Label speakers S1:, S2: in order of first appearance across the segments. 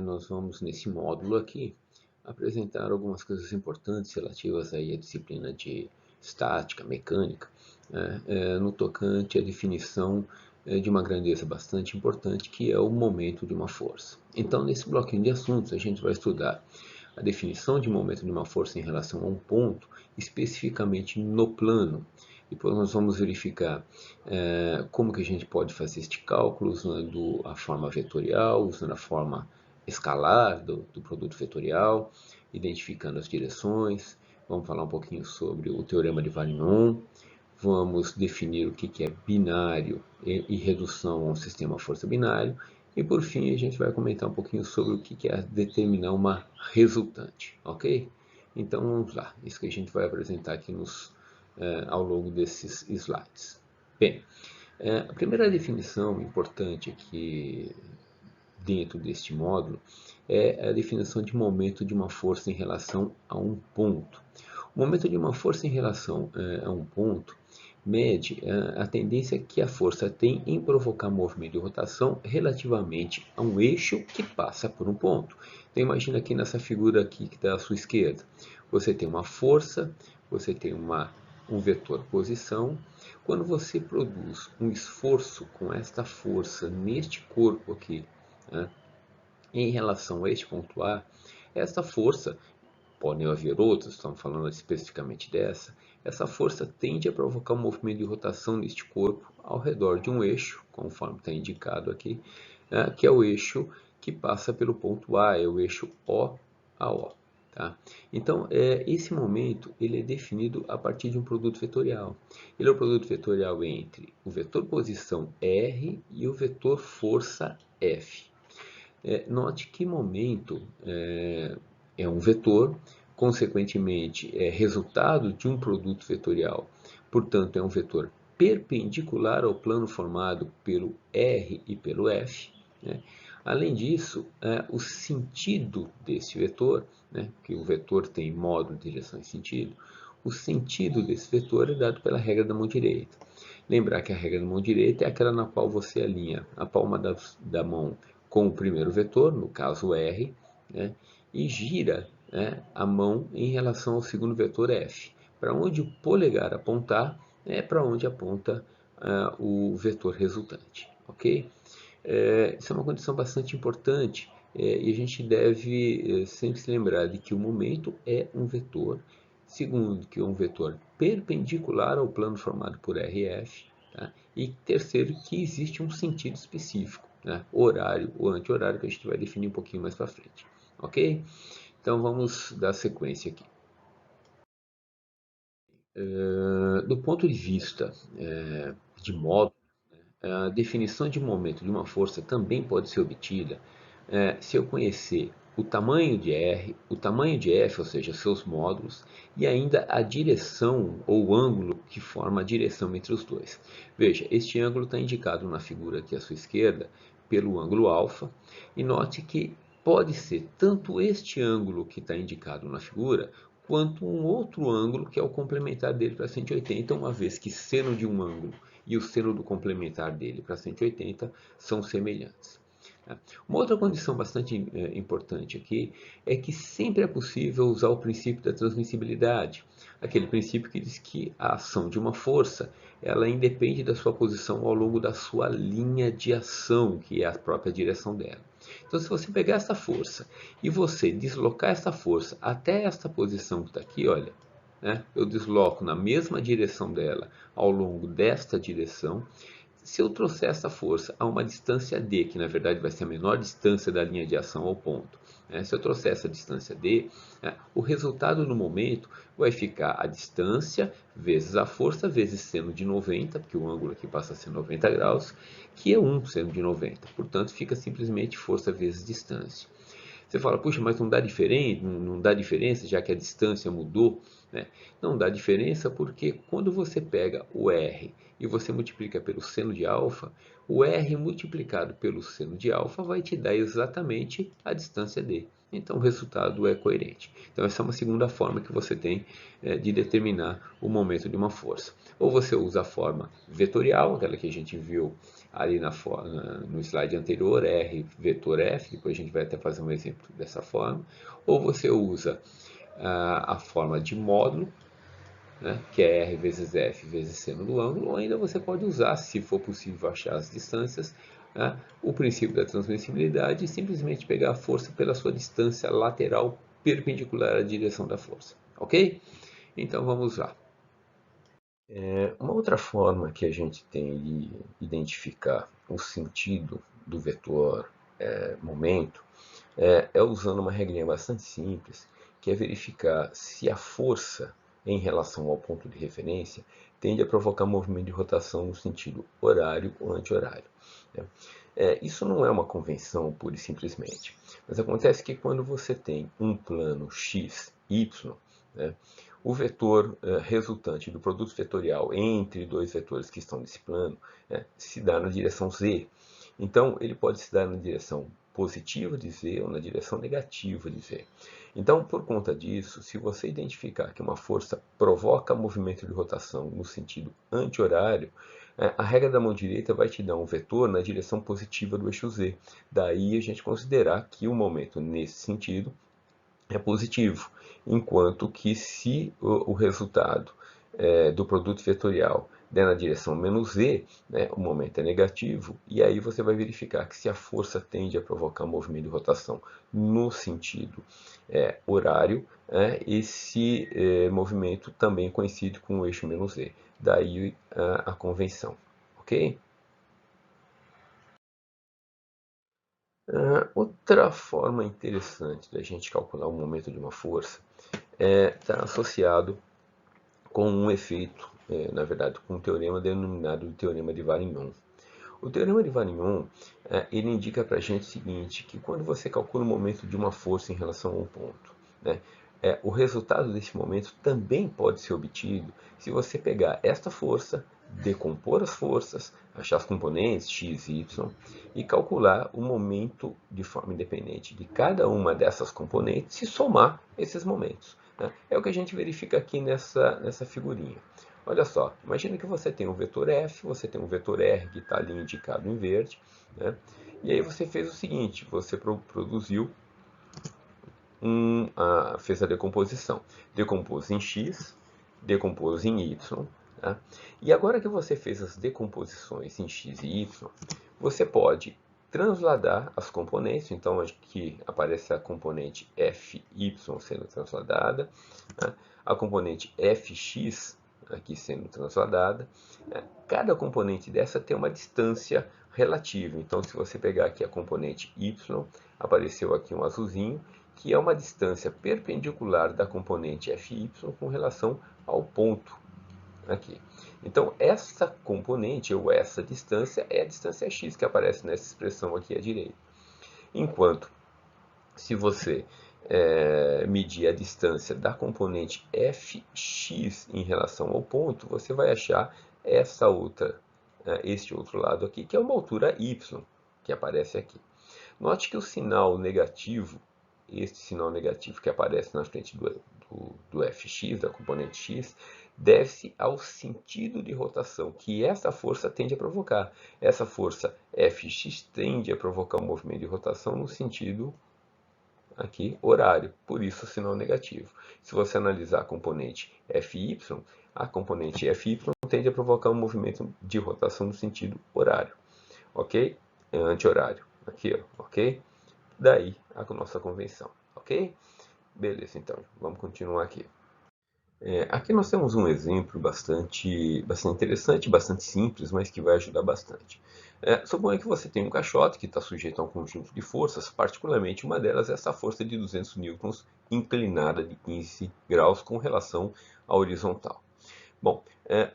S1: Nós vamos nesse módulo aqui apresentar algumas coisas importantes relativas aí à disciplina de estática, mecânica, né, no tocante à definição de uma grandeza bastante importante, que é o momento de uma força. Então, nesse bloquinho de assuntos, a gente vai estudar a definição de momento de uma força em relação a um ponto, especificamente no plano. Depois nós vamos verificar como que a gente pode fazer este cálculo usando a forma vetorial, usando a forma escalar do produto vetorial, identificando as direções. Vamos falar um pouquinho sobre o teorema de Varignon. Vamos definir o que é binário e redução a um sistema força binário. E por fim, a gente vai comentar um pouquinho sobre o que é determinar uma resultante, ok? Então vamos lá, isso que a gente vai apresentar aqui ao longo desses slides. Bem, a primeira definição importante aqui dentro deste módulo é a definição de momento de uma força em relação a um ponto. O momento de uma força em relação a um ponto mede a tendência que a força tem em provocar movimento de rotação relativamente a um eixo que passa por um ponto. Então imagina aqui nessa figura aqui que está à sua esquerda. Você tem uma força, você tem um vetor posição. Quando você produz um esforço com esta força neste corpo aqui, né, em relação a este ponto A, essa força, podem haver outras, estamos falando especificamente dessa, essa força tende a provocar um movimento de rotação neste corpo ao redor de um eixo, conforme está indicado aqui, que é o eixo que passa pelo ponto A, é o eixo O a O. Tá? Então, esse momento ele é definido a partir de um produto vetorial. Ele é o produto vetorial entre o vetor posição R e o vetor força F. Note que momento é um vetor, consequentemente é resultado de um produto vetorial. Portanto, é um vetor perpendicular ao plano formado pelo R e pelo F. Né? Além disso, o sentido desse vetor, né, que o vetor tem módulo, direção e sentido, o sentido desse vetor é dado pela regra da mão direita. Lembrar que a regra da mão direita é aquela na qual você alinha a palma da mão com o primeiro vetor, no caso R, né, e gira, né, a mão em relação ao segundo vetor F. Para onde o polegar apontar, é para onde aponta o vetor resultante. Ok? Isso é uma condição bastante importante e a gente deve sempre se lembrar de que o momento é um vetor. Segundo, que é um vetor perpendicular ao plano formado por RF. Tá? E terceiro, que existe um sentido específico, né? Horário ou anti-horário, que a gente vai definir um pouquinho mais para frente. Ok? Então vamos dar sequência aqui. Do ponto de vista de modo, a definição de momento de uma força também pode ser obtida se eu conhecer o tamanho de R, o tamanho de F, ou seja, seus módulos, e ainda a direção ou ângulo que forma a direção entre os dois. Veja, este ângulo está indicado na figura aqui à sua esquerda pelo ângulo alfa, e note que pode ser tanto este ângulo que está indicado na figura, quanto um outro ângulo que é o complementar dele para 180, uma vez que seno de um ângulo e o seno do complementar dele para 180 são semelhantes. Uma outra condição bastante importante aqui é que sempre é possível usar o princípio da transmissibilidade, aquele princípio que diz que a ação de uma força ela independe da sua posição ao longo da sua linha de ação, que é a própria direção dela. Então, se você pegar essa força e você deslocar essa força até esta posição que está aqui, olha, né, eu desloco na mesma direção dela ao longo desta direção. Se eu trouxer essa força a uma distância d, que na verdade vai ser a menor distância da linha de ação ao ponto, né? Se eu trouxer essa distância d, né, o resultado no momento vai ficar a distância vezes a força vezes seno de 90, porque o ângulo aqui passa a ser 90 graus, que é 1 seno de 90. Portanto, fica simplesmente força vezes distância. Você fala, puxa, mas não dá diferença, já que a distância mudou? né? Não dá diferença porque quando você pega o R e você multiplica pelo seno de alfa, o R multiplicado pelo seno de alfa vai te dar exatamente a distância D. Então o resultado é coerente. Então essa é uma segunda forma que você tem de determinar o momento de uma força. Ou você usa a forma vetorial, aquela que a gente viu ali no slide anterior, R vetor F, depois a gente vai até fazer um exemplo dessa forma. Ou você usa a forma de módulo, né, que é R vezes F vezes seno do ângulo, ou ainda você pode usar, se for possível achar as distâncias, né, o princípio da transmissibilidade e simplesmente pegar a força pela sua distância lateral perpendicular à direção da força. Ok? Então vamos lá.
S2: Uma outra forma que a gente tem de identificar o sentido do vetor momento é usando uma regrinha bastante simples, que é verificar se a força em relação ao ponto de referência tende a provocar movimento de rotação no sentido horário ou anti-horário, né? Isso não é uma convenção pura e simplesmente, mas acontece que quando você tem um plano x, y, né, o vetor resultante do produto vetorial entre dois vetores que estão nesse plano se dá na direção z. Então, ele pode se dar na direção positiva de z ou na direção negativa de z. Então, por conta disso, se você identificar que uma força provoca movimento de rotação no sentido anti-horário, a regra da mão direita vai te dar um vetor na direção positiva do eixo z. Daí a gente considerar que o momento nesse sentido é positivo, enquanto que se o resultado do produto vetorial der na direção menos z, né, o momento é negativo, e aí você vai verificar que se a força tende a provocar um movimento de rotação no sentido horário, esse movimento também coincide com o eixo menos z. Daí a convenção, ok? Outra forma interessante da gente calcular o momento de uma força está associado com um efeito, na verdade, com um teorema denominado de Teorema de Varignon. O Teorema de Varignon ele indica para a gente o seguinte, que quando você calcula o momento de uma força em relação a um ponto, né, o resultado desse momento também pode ser obtido se você pegar esta força, decompor as forças, achar as componentes x e y e calcular o momento de forma independente de cada uma dessas componentes e somar esses momentos, né? É o que a gente verifica aqui nessa figurinha. Olha só, imagina que você tem um vetor F, você tem um vetor R que está ali indicado em verde, né? E aí você fez o seguinte, você produziu fez a decomposição. Decompôs em X, decompôs em Y. Tá? E agora que você fez as decomposições em X e Y, você pode transladar as componentes. Então aqui aparece a componente Fy sendo transladada, tá? A componente Fx aqui sendo transladada. Cada componente dessa tem uma distância relativa. Então, se você pegar aqui a componente y, apareceu aqui um azulzinho, que é uma distância perpendicular da componente fy com relação ao ponto aqui. Então, essa componente, ou essa distância, é a distância x que aparece nessa expressão aqui à direita. Enquanto, se você medir a distância da componente fx em relação ao ponto, você vai achar este outro lado aqui, que é uma altura y, que aparece aqui. Note que o sinal negativo, este sinal negativo que aparece na frente do fx, da componente x, deve-se ao sentido de rotação que essa força tende a provocar. Essa força Fx tende a provocar um movimento de rotação no sentido aqui horário, por isso o sinal negativo. Se você analisar a componente Fy, a componente Fy tende a provocar um movimento de rotação no sentido horário, ok? É anti-horário, aqui, ó, ok? Daí a nossa convenção, ok? Beleza, então, vamos continuar aqui. Aqui nós temos um exemplo bastante interessante, bastante simples, mas que vai ajudar bastante. Suponha que você tem um caixote que está sujeito a um conjunto de forças, particularmente uma delas é essa força de 200 newtons inclinada de 15 graus com relação à horizontal. Bom,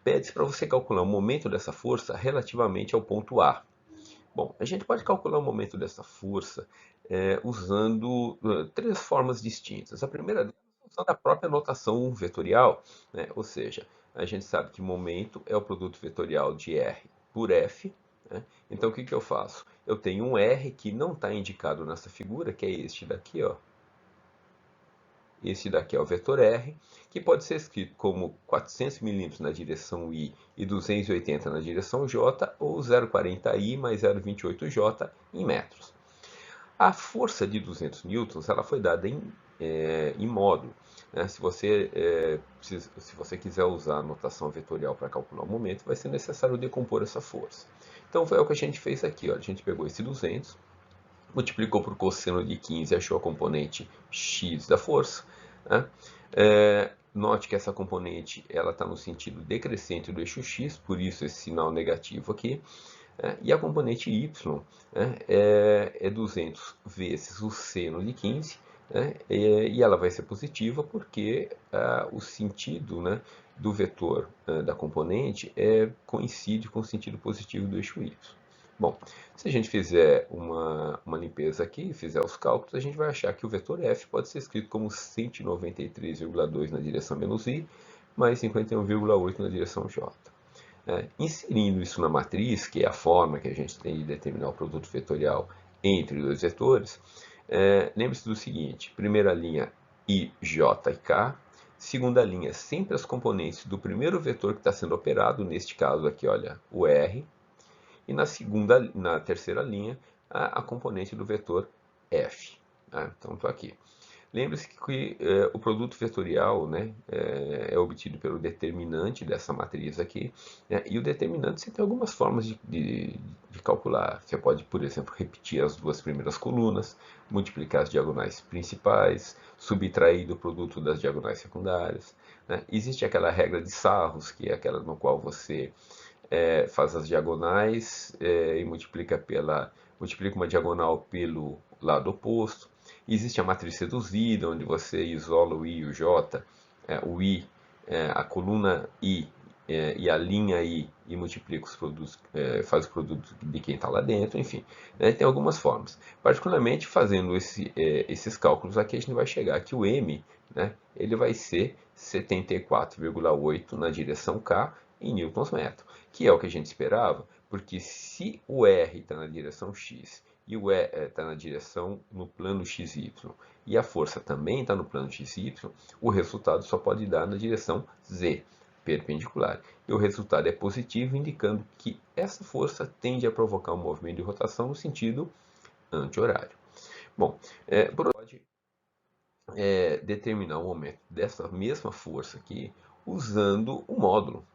S2: pede-se para você calcular o momento dessa força relativamente ao ponto A. Bom, a gente pode calcular o momento dessa força usando três formas distintas. A primeira usando a própria notação vetorial, né? Ou seja, a gente sabe que momento é o produto vetorial de R por F, né? Então, o que eu faço? Eu tenho um R que não está indicado nessa figura, que é este daqui, ó. Esse daqui é o vetor R, que pode ser escrito como 400 milímetros na direção I e 280 na direção J, ou 0,40I mais 0,28J em metros. A força de 200 newtons ela foi dada em módulo, né? Se você quiser usar a notação vetorial para calcular o momento, vai ser necessário decompor essa força. Então foi o que a gente fez aqui. Ó. A gente pegou esse 200, multiplicou por cosseno de 15 e achou a componente x da força. Né? Note que essa componente está no sentido decrescente do eixo x, por isso esse sinal negativo aqui. E a componente y é 200 vezes o seno de 15, e ela vai ser positiva porque o sentido do vetor da componente coincide com o sentido positivo do eixo y. Bom, se a gente fizer uma limpeza aqui e fizer os cálculos, a gente vai achar que o vetor f pode ser escrito como 193,2 na direção menos i, mais 51,8 na direção j. Inserindo isso na matriz, que é a forma que a gente tem de determinar o produto vetorial entre dois vetores, lembre-se do seguinte: primeira linha I, J e K, segunda linha sempre as componentes do primeiro vetor que está sendo operado, neste caso aqui, olha, o R, e na terceira linha a componente do vetor F. Então, estou aqui. Lembre-se que o produto vetorial é obtido pelo determinante dessa matriz aqui, e o determinante você tem algumas formas de calcular. Você pode, por exemplo, repetir as duas primeiras colunas, multiplicar as diagonais principais, subtrair do produto das diagonais secundárias. Existe aquela regra de Sarros, que é aquela no qual você faz as diagonais e multiplica uma diagonal pelo lado oposto. Existe a matriz reduzida, onde você isola o I e o J, o I, a coluna I e a linha I, e multiplica os produtos, faz o produto de quem está lá dentro, enfim. Tem algumas formas. Particularmente, fazendo esses cálculos aqui, a gente vai chegar que o M ele vai ser 74,8 na direção K em newtons metro, que é o que a gente esperava, porque se o R está na direção X e o E está na direção no plano XY, e a força também está no plano XY, o resultado só pode dar na direção Z, perpendicular. E o resultado é positivo, indicando que essa força tende a provocar um movimento de rotação no sentido anti-horário. Bom, pode determinar o momento dessa mesma força aqui usando o módulo.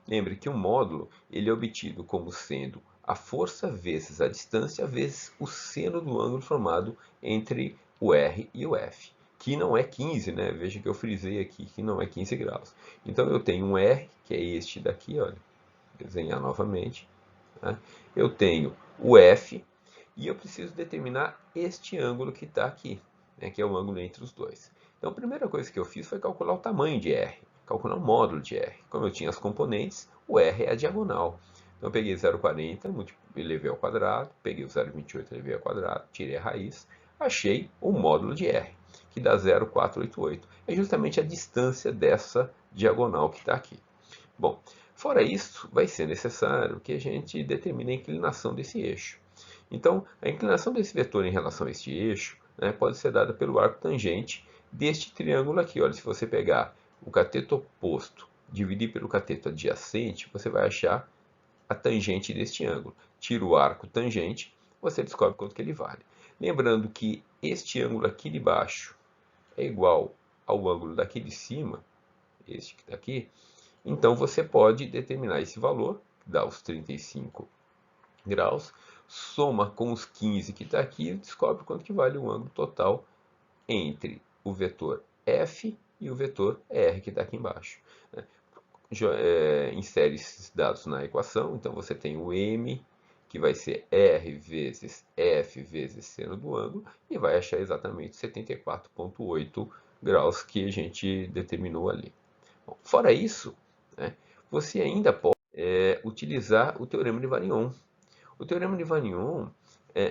S2: Lembre que o módulo ele é obtido como sendo a força vezes a distância vezes o seno do ângulo formado entre o R e o F, que não é 15, né? Veja que eu frisei aqui que não é 15 graus. Então eu tenho um R, que é este daqui, olha, desenhar novamente. Eu tenho o F e eu preciso determinar este ângulo que está aqui, que é o ângulo entre os dois. Então a primeira coisa que eu fiz foi calcular o tamanho de R, calcular o módulo de R. Como eu tinha as componentes, o R é a diagonal. Então eu peguei 0,40, elevei ao quadrado, peguei o 0,28, elevei ao quadrado, tirei a raiz, achei o módulo de R, que dá 0,488. É justamente a distância dessa diagonal que está aqui. Bom, fora isso, vai ser necessário que a gente determine a inclinação desse eixo. Então, a inclinação desse vetor em relação a este eixo pode ser dada pelo arco tangente deste triângulo aqui. Olha, se você pegar o cateto oposto, dividir pelo cateto adjacente, você vai achar a tangente deste ângulo. Tira o arco tangente, você descobre quanto que ele vale. Lembrando que este ângulo aqui de baixo é igual ao ângulo daqui de cima, este que está aqui, então você pode determinar esse valor, que dá os 35 graus, soma com os 15 que está aqui e descobre quanto que vale o ângulo total entre o vetor F e o vetor R que está aqui embaixo. Insere esses dados na equação, então você tem o M, que vai ser R vezes F vezes seno do ângulo, e vai achar exatamente 74,8 graus que a gente determinou ali. Bom, fora isso, você ainda pode utilizar o teorema de Varignon. O teorema de Varignon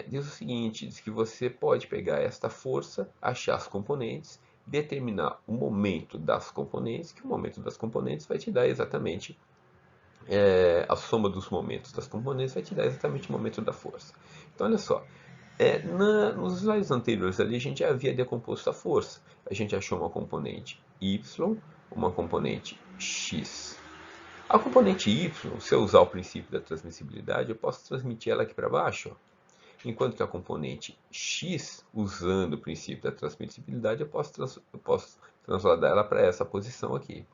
S2: diz o seguinte, diz que você pode pegar esta força, achar as componentes, determinar o momento das componentes, que o momento das componentes vai te dar exatamente a soma dos momentos das componentes vai te dar exatamente o momento da força. Então, olha só, nos slides anteriores ali a gente já havia decomposto a força. A gente achou uma componente y, uma componente x. A componente y, se eu usar o princípio da transmissibilidade, eu posso transmitir ela aqui para baixo. Ó. Enquanto que a componente x, usando o princípio da transmissibilidade, eu posso transladar ela para essa posição aqui.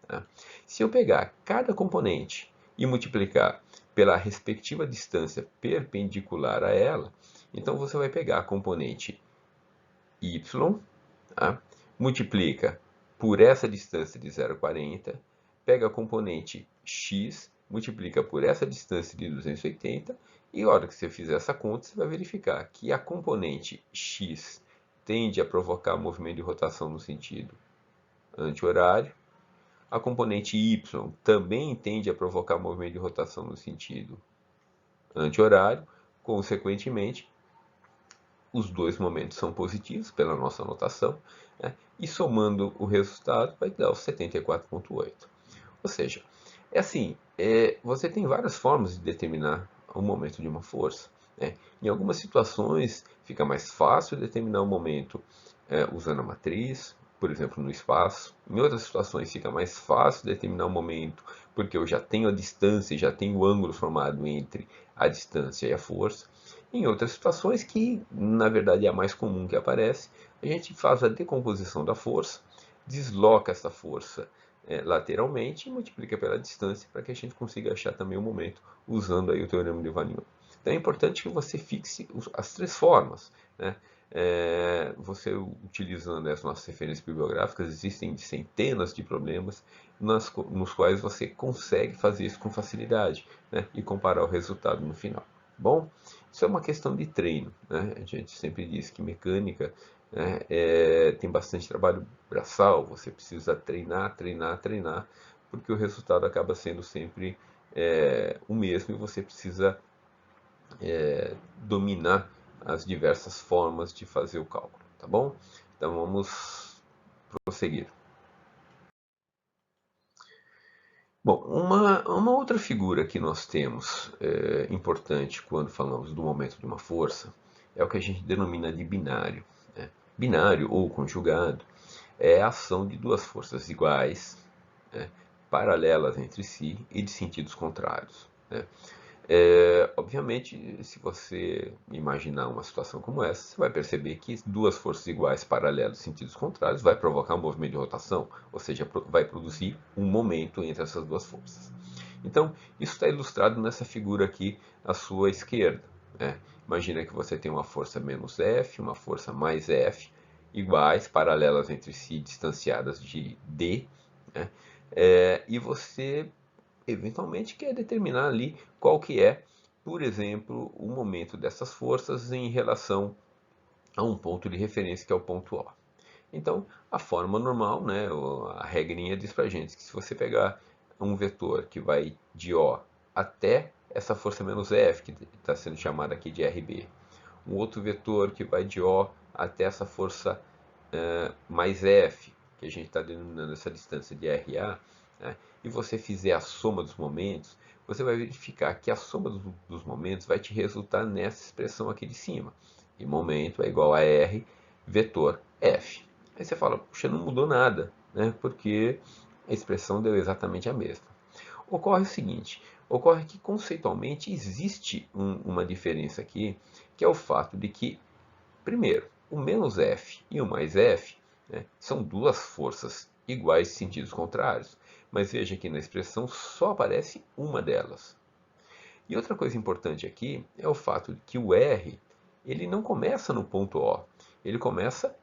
S2: Tá? Se eu pegar cada componente e multiplicar pela respectiva distância perpendicular a ela, então você vai pegar a componente y, tá? Multiplica por essa distância de 0,40, pega a componente x, multiplica por essa distância de 280, e a hora que você fizer essa conta, você vai verificar que a componente x tende a provocar movimento de rotação no sentido anti-horário, a componente y também tende a provocar movimento de rotação no sentido anti-horário, consequentemente, os dois momentos são positivos pela nossa notação, né? E somando o resultado vai dar os 74,8. Ou seja, é assim, você tem várias formas de determinar o momento de uma força. Né? Em algumas situações fica mais fácil determinar o momento usando a matriz, por exemplo, no espaço. Em outras situações fica mais fácil determinar o momento, porque eu já tenho a distância, já tenho o ângulo formado entre a distância e a força. Em outras situações, que na verdade é a mais comum que aparece, a gente faz a decomposição da força, desloca essa força lateralmente e multiplica pela distância para que a gente consiga achar também o momento usando aí o teorema de Van Neumann. Então é importante que você fixe as três formas. Né? Você utilizando as nossas referências bibliográficas, existem centenas de problemas nos quais você consegue fazer isso com facilidade, né? E comparar o resultado no final. Bom, isso é uma questão de treino. Né? A gente sempre diz que mecânica, né, tem bastante trabalho braçal, você precisa treinar, treinar, treinar, porque o resultado acaba sendo sempre o mesmo e você precisa dominar as diversas formas de fazer o cálculo, tá bom? Então vamos prosseguir. Bom, uma outra figura que nós temos importante quando falamos do momento de uma força é o que a gente denomina de binário. Né? Binário ou conjugado é a ação de duas forças iguais, né, paralelas entre si e de sentidos contrários. Né? Obviamente, se você imaginar uma situação como essa, você vai perceber que duas forças iguais paralelas em sentidos contrários vai provocar um movimento de rotação, ou seja, vai produzir um momento entre essas duas forças. Então, isso está ilustrado nessa figura aqui à sua esquerda. Né? Imagina que você tem uma força menos F, uma força mais F, iguais, paralelas entre si, distanciadas de D, né? E você eventualmente quer determinar ali qual que é, por exemplo, o momento dessas forças em relação a um ponto de referência que é o ponto O. Então, a forma normal, né, a regrinha diz para a gente que se você pegar um vetor que vai de O até essa força menos F, que está sendo chamada aqui de RB, um outro vetor que vai de O até essa força mais F, que a gente está denominando essa distância de RA, né, e você fizer a soma dos momentos, você vai verificar que a soma dos momentos vai te resultar nessa expressão aqui de cima. E momento é igual a R vetor F. Aí você fala, puxa, não mudou nada, né, porque a expressão deu exatamente a mesma. Ocorre o seguinte, ocorre que conceitualmente existe uma diferença aqui, que é o fato de que, primeiro, o menos F e o mais F, né, são duas forças iguais de sentidos contrários, mas veja que na expressão só aparece uma delas. E outra coisa importante aqui é o fato de que o R ele não começa no ponto O, ele começa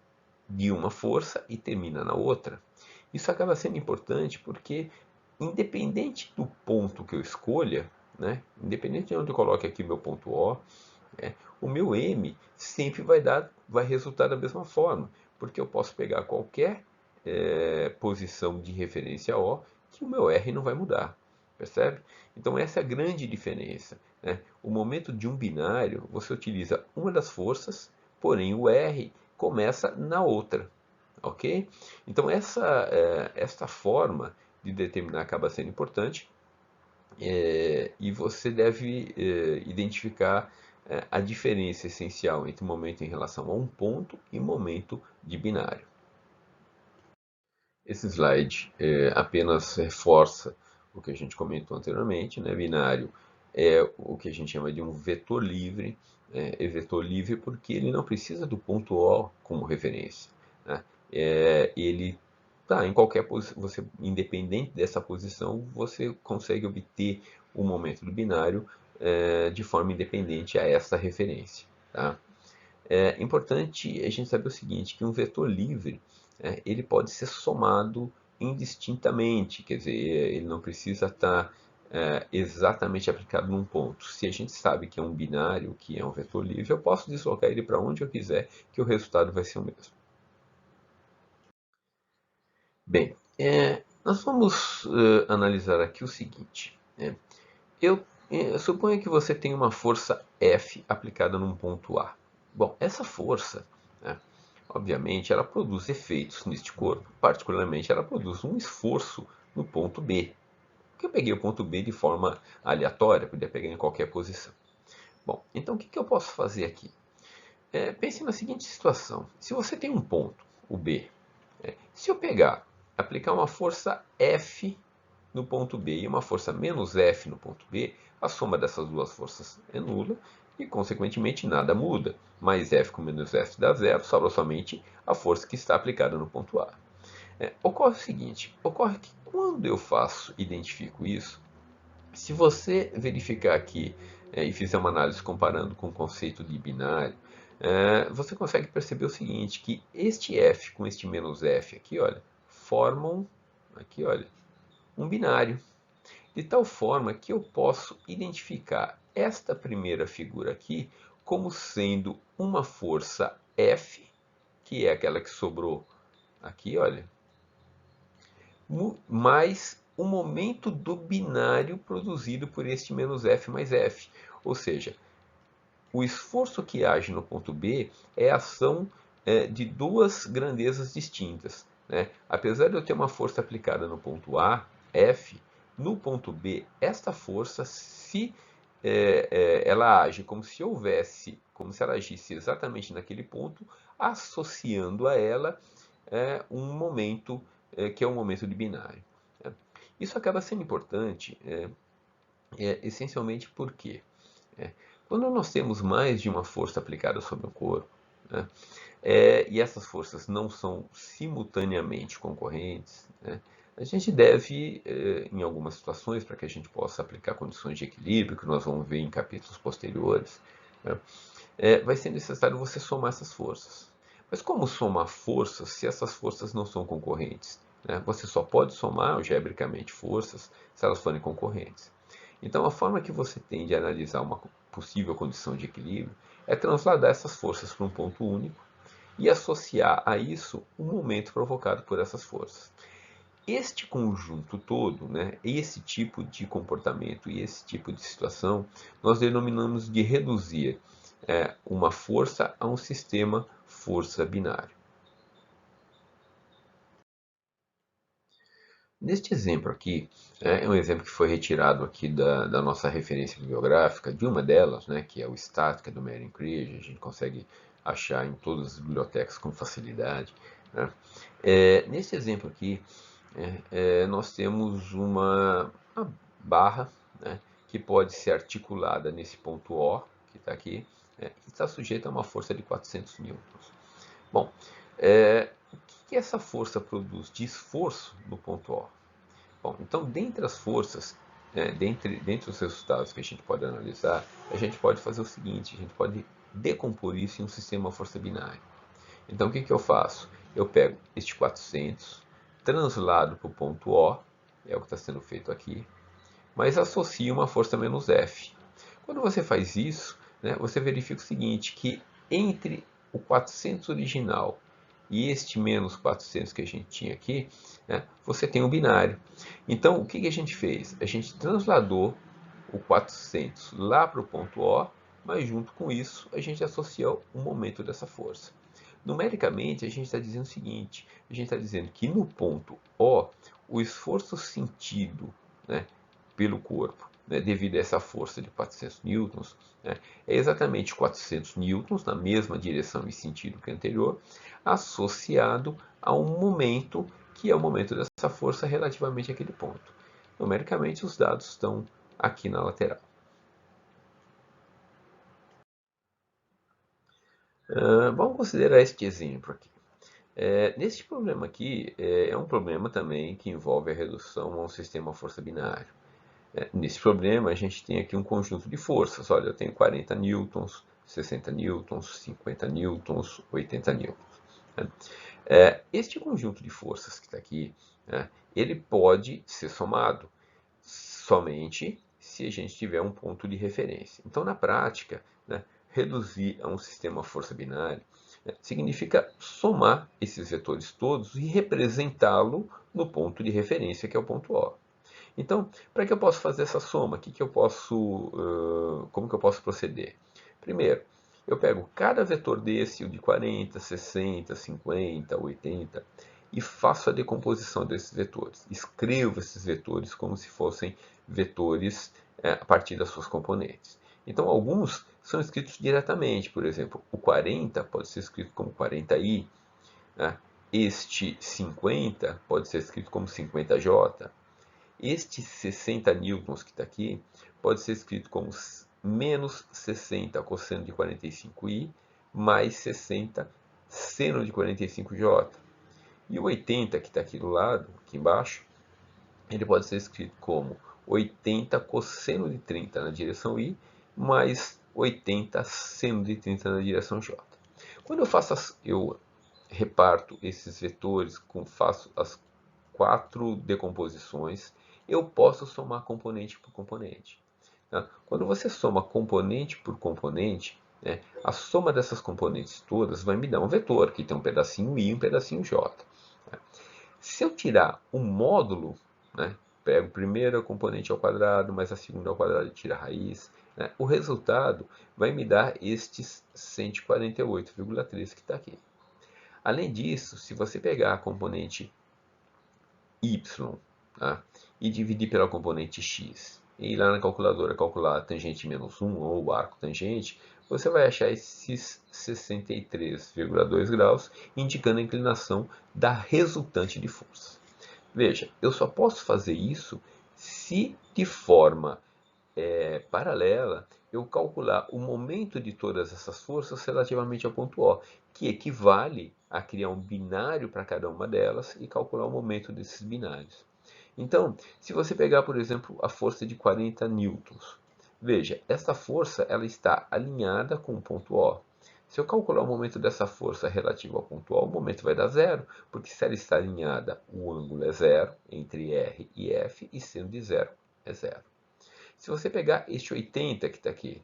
S2: de uma força e termina na outra. Isso acaba sendo importante porque, independente do ponto que eu escolha, né, independente de onde eu coloque aqui meu ponto O, o meu M sempre vai resultar da mesma forma, porque eu posso pegar qualquer posição de referência O que o meu R não vai mudar, percebe? Então essa é a grande diferença. Né? O momento de um binário, você utiliza uma das forças, porém o R começa na outra, ok? Então esta forma de determinar acaba sendo importante, e você deve identificar a diferença essencial entre momento em relação a um ponto e momento de binário. Esse slide apenas reforça o que a gente comentou anteriormente, né? Binário é o que a gente chama de um vetor livre, é vetor livre porque ele não precisa do ponto O como referência, né? Ele tá em qualquer posição, independente dessa posição, você consegue obter o momento do binário de forma independente a essa referência, tá? É importante a gente saber o seguinte, que um vetor livre, ele pode ser somado indistintamente, quer dizer, ele não precisa estar exatamente aplicado num ponto. Se a gente sabe que é um binário, que é um vetor livre, eu posso deslocar ele para onde eu quiser, que o resultado vai ser o mesmo. Bem, nós vamos analisar aqui o seguinte. Eu suponho que você tem uma força F aplicada num ponto A. Bom, essa força, né, obviamente, ela produz efeitos neste corpo. Particularmente, ela produz um esforço no ponto B. Porque eu peguei o ponto B de forma aleatória, podia pegar em qualquer posição. Bom, então o que eu posso fazer aqui? Pense na seguinte situação. Se você tem um ponto, o B, se eu pegar, aplicar uma força F no ponto B e uma força menos F no ponto B, a soma dessas duas forças é nula e, consequentemente, nada muda. Mais F com menos F dá zero, sobra somente a força que está aplicada no ponto A. Ocorre o seguinte, ocorre que quando eu identifico isso, se você verificar aqui e fizer uma análise comparando com o conceito de binário, você consegue perceber o seguinte, que este F com este menos F aqui, olha, formam aqui, olha, um binário. De tal forma que eu posso identificar esta primeira figura aqui como sendo uma força F, que é aquela que sobrou aqui, olha, mais o momento do binário produzido por este menos F mais F. Ou seja, o esforço que age no ponto B é a ação de duas grandezas distintas, né? Apesar de eu ter uma força aplicada no ponto A, F, no ponto B, esta força, se ela age como se ela agisse exatamente naquele ponto, associando a ela um momento que é um momento de binário, né? Isso acaba sendo importante, essencialmente porque quando nós temos mais de uma força aplicada sobre o corpo, né, e essas forças não são simultaneamente concorrentes, né, a gente deve, em algumas situações, para que a gente possa aplicar condições de equilíbrio, que nós vamos ver em capítulos posteriores, né, vai ser necessário você somar essas forças. Mas como somar forças se essas forças não são concorrentes, né? Você só pode somar algebricamente forças se elas forem concorrentes. Então, a forma que você tem de analisar uma possível condição de equilíbrio é transladar essas forças para um ponto único e associar a isso o momento provocado por essas forças. Este conjunto todo, né, esse tipo de comportamento e esse tipo de situação, nós denominamos de reduzir uma força a um sistema força binário. Neste exemplo aqui, é um exemplo que foi retirado aqui da nossa referência bibliográfica, de uma delas, né, que é o Estática do Mehring Kriege, a gente consegue achar em todas as bibliotecas com facilidade, né? Nesse exemplo aqui, nós temos uma barra, né, que pode ser articulada nesse ponto O, que está aqui, e está sujeita a uma força de 400 newtons. Bom, o que essa força produz de esforço no ponto O? Bom, então, dentre as forças, dentre os resultados que a gente pode analisar, a gente pode fazer o seguinte, a gente pode decompor isso em um sistema força binário. Então, o que eu faço? Eu pego este 400, translado para o ponto O, é o que está sendo feito aqui, mas associo uma força menos F. Quando você faz isso, né, você verifica o seguinte, que entre o 400 original e este menos 400 que a gente tinha aqui, né, você tem um binário. Então, o que a gente fez? A gente transladou o 400 lá para o ponto O mas junto com isso a gente associa o momento dessa força. Numericamente, a gente está dizendo o seguinte, a gente está dizendo que no ponto O, o esforço sentido, né, pelo corpo, né, devido a essa força de 400 newtons, né, é exatamente 400 newtons, na mesma direção e sentido que o anterior, associado a um momento, que é o momento dessa força relativamente àquele ponto. Numericamente, os dados estão aqui na lateral. Vamos considerar este exemplo aqui. Neste problema aqui, é um problema também que envolve a redução a um sistema força binário. Nesse problema, a gente tem aqui um conjunto de forças. Olha, eu tenho 40 newtons, 60 newtons, 50 newtons, 80 newtons. Né? Este conjunto de forças que está aqui, né, ele pode ser somado somente se a gente tiver um ponto de referência. Então, na prática, né, reduzir a um sistema força binário, né, significa somar esses vetores todos e representá-lo no ponto de referência, que é o ponto O. Então, para que eu possa fazer essa soma, como que eu posso proceder? Primeiro, eu pego cada vetor desse, o de 40, 60, 50, 80, e faço a decomposição desses vetores. Escrevo esses vetores como se fossem vetores a partir das suas componentes. Então, alguns são escritos diretamente. Por exemplo, o 40 pode ser escrito como 40i. Né? Este 50 pode ser escrito como 50j. Este 60 newtons que está aqui pode ser escrito como menos 60 cosseno de 45i mais 60 seno de 45j. E o 80 que está aqui do lado, aqui embaixo, ele pode ser escrito como 80 cosseno de 30 na direção i mais 80 seno de 30 na direção j. Quando eu reparto esses vetores, faço as 4 decomposições, eu posso somar componente por componente. Tá? Quando você soma componente por componente, né, a soma dessas componentes todas vai me dar um vetor, que tem um pedacinho i e um pedacinho j. Né? Se eu tirar o módulo, né, pego a primeira componente ao quadrado, mais a segunda ao quadrado e tiro a raiz, né, o resultado vai me dar estes 148,3 que está aqui. Além disso, se você pegar a componente y, tá, e dividir pela componente x, e ir lá na calculadora calcular a tangente menos 1 ou o arco tangente, você vai achar esses 63,2 graus, indicando a inclinação da resultante de força. Veja, eu só posso fazer isso se de forma paralela eu calcular o momento de todas essas forças relativamente ao ponto O, que equivale a criar um binário para cada uma delas e calcular o momento desses binários. Então, se você pegar, por exemplo, a força de 40 newtons, veja, essa força ela está alinhada com o ponto O. Se eu calcular o momento dessa força relativo ao ponto O, o momento vai dar zero, porque se ela está alinhada, o ângulo é zero entre R e F, e seno de zero é zero. Se você pegar este 80 que está aqui,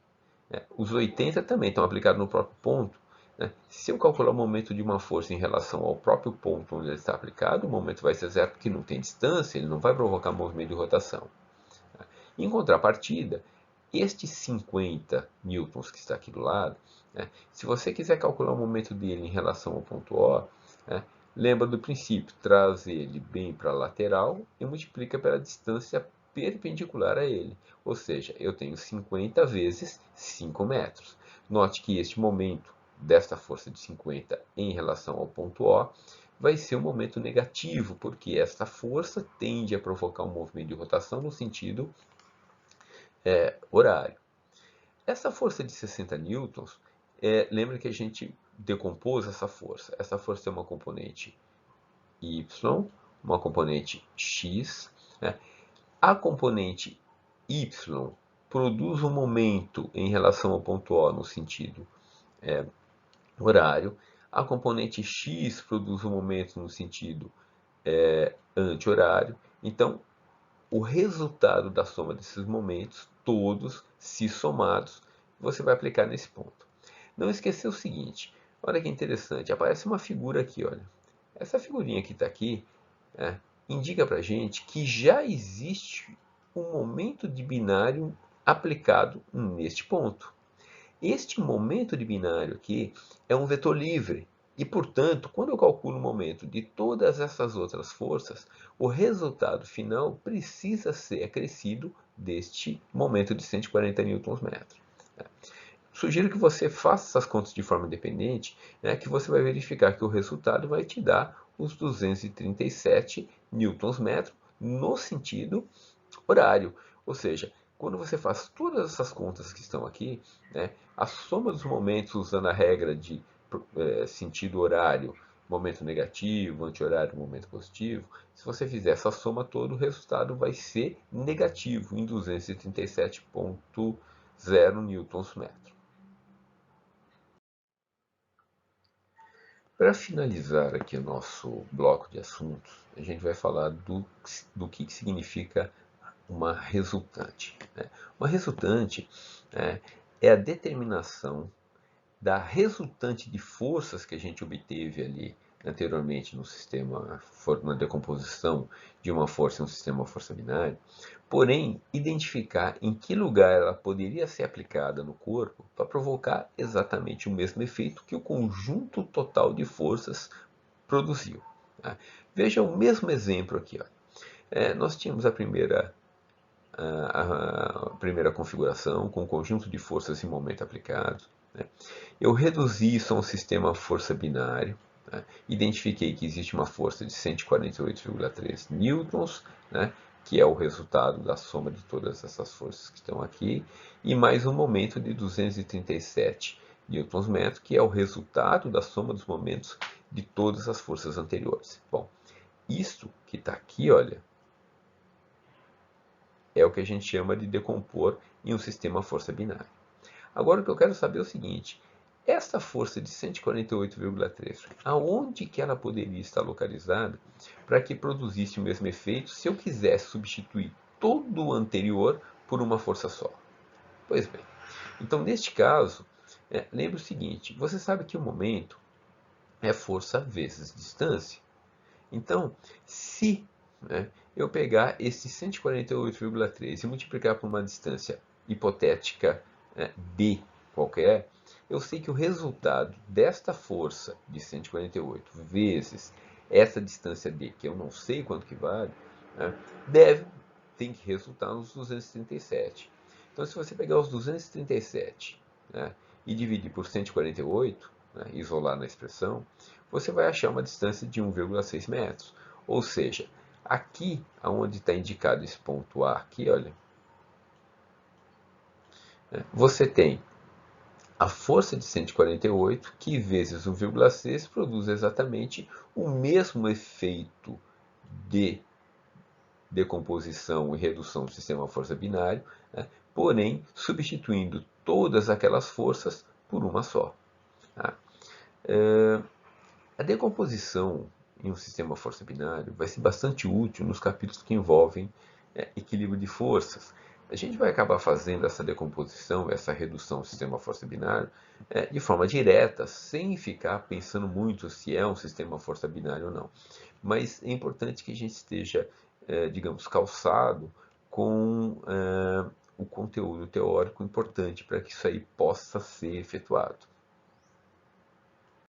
S2: né, os 80 também estão aplicados no próprio ponto. Né? Se eu calcular o momento de uma força em relação ao próprio ponto onde ele está aplicado, o momento vai ser zero porque não tem distância, ele não vai provocar movimento de rotação. Em contrapartida, este 50 newtons que está aqui do lado, né, se você quiser calcular o momento dele em relação ao ponto O, né, lembra do princípio, traz ele bem para a lateral e multiplica pela distância perpendicular a ele. Ou seja, eu tenho 50 vezes 5 metros. Note que este momento desta força de 50 em relação ao ponto O vai ser um momento negativo, porque esta força tende a provocar um movimento de rotação no sentido horário. Essa força de 60 newtons, lembra que a gente decompôs essa força. Essa força tem uma componente y, uma componente x. Né? A componente y produz um momento em relação ao ponto O no sentido horário. A componente x produz um momento no sentido anti-horário. Então, o resultado da soma desses momentos, todos, se somados, você vai aplicar nesse ponto. Não esquecer o seguinte, olha que interessante, aparece uma figura aqui, olha. Essa figurinha que está aqui, indica para a gente que já existe um momento de binário aplicado neste ponto. Este momento de binário aqui é um vetor livre. E, portanto, quando eu calculo o momento de todas essas outras forças, o resultado final precisa ser acrescido deste momento de 140 Nm. Sugiro que você faça essas contas de forma independente, né, que você vai verificar que o resultado vai te dar os 237 Nm no sentido horário. Ou seja, quando você faz todas essas contas que estão aqui, né, a soma dos momentos usando a regra de sentido horário, momento negativo, anti-horário, momento positivo, se você fizer essa soma toda, o resultado vai ser negativo em 237,0 Nm. Para finalizar aqui o nosso bloco de assuntos, a gente vai falar do que significa uma resultante. Né? Uma resultante, né, é a determinação da resultante de forças que a gente obteve ali anteriormente no sistema, na decomposição de uma força em um sistema força binário, porém identificar em que lugar ela poderia ser aplicada no corpo para provocar exatamente o mesmo efeito que o conjunto total de forças produziu. Tá? Veja o mesmo exemplo aqui. Ó. Nós tínhamos a primeira configuração com o conjunto de forças em momento aplicado. Né? Eu reduzi isso a um sistema força binário. Né? Identifiquei que existe uma força de 148,3 newtons, né? Que é o resultado da soma de todas essas forças que estão aqui, e mais um momento de 237 newtons-metro, que é o resultado da soma dos momentos de todas as forças anteriores. Bom, isso que está aqui, olha, é o que a gente chama de decompor em um sistema força binário. Agora o que eu quero saber é o seguinte, esta força de 148,3, aonde que ela poderia estar localizada para que produzisse o mesmo efeito se eu quisesse substituir todo o anterior por uma força só? Pois bem, então neste caso, lembre o seguinte, você sabe que o momento é força vezes distância. Então, se eu pegar esse 148,3 e multiplicar por uma distância hipotética d qualquer, eu sei que o resultado desta força de 148 vezes essa distância d, que eu não sei quanto que vale, tem que resultar nos 237. Então, se você pegar os 237 e dividir por 148, isolar na expressão, você vai achar uma distância de 1,6 metros. Ou seja, aqui, onde está indicado esse ponto A, aqui, olha, você tem a força de 148, que vezes 1,6 produz exatamente o mesmo efeito de decomposição e redução do sistema força binário, porém substituindo todas aquelas forças por uma só. Tá? A decomposição em um sistema força binário vai ser bastante útil nos capítulos que envolvem equilíbrio de forças. A gente vai acabar fazendo essa decomposição, essa redução do sistema força binário de forma direta, sem ficar pensando muito se é um sistema força binário ou não. Mas é importante que a gente esteja, digamos, calçado com o conteúdo teórico importante para que isso aí possa ser efetuado.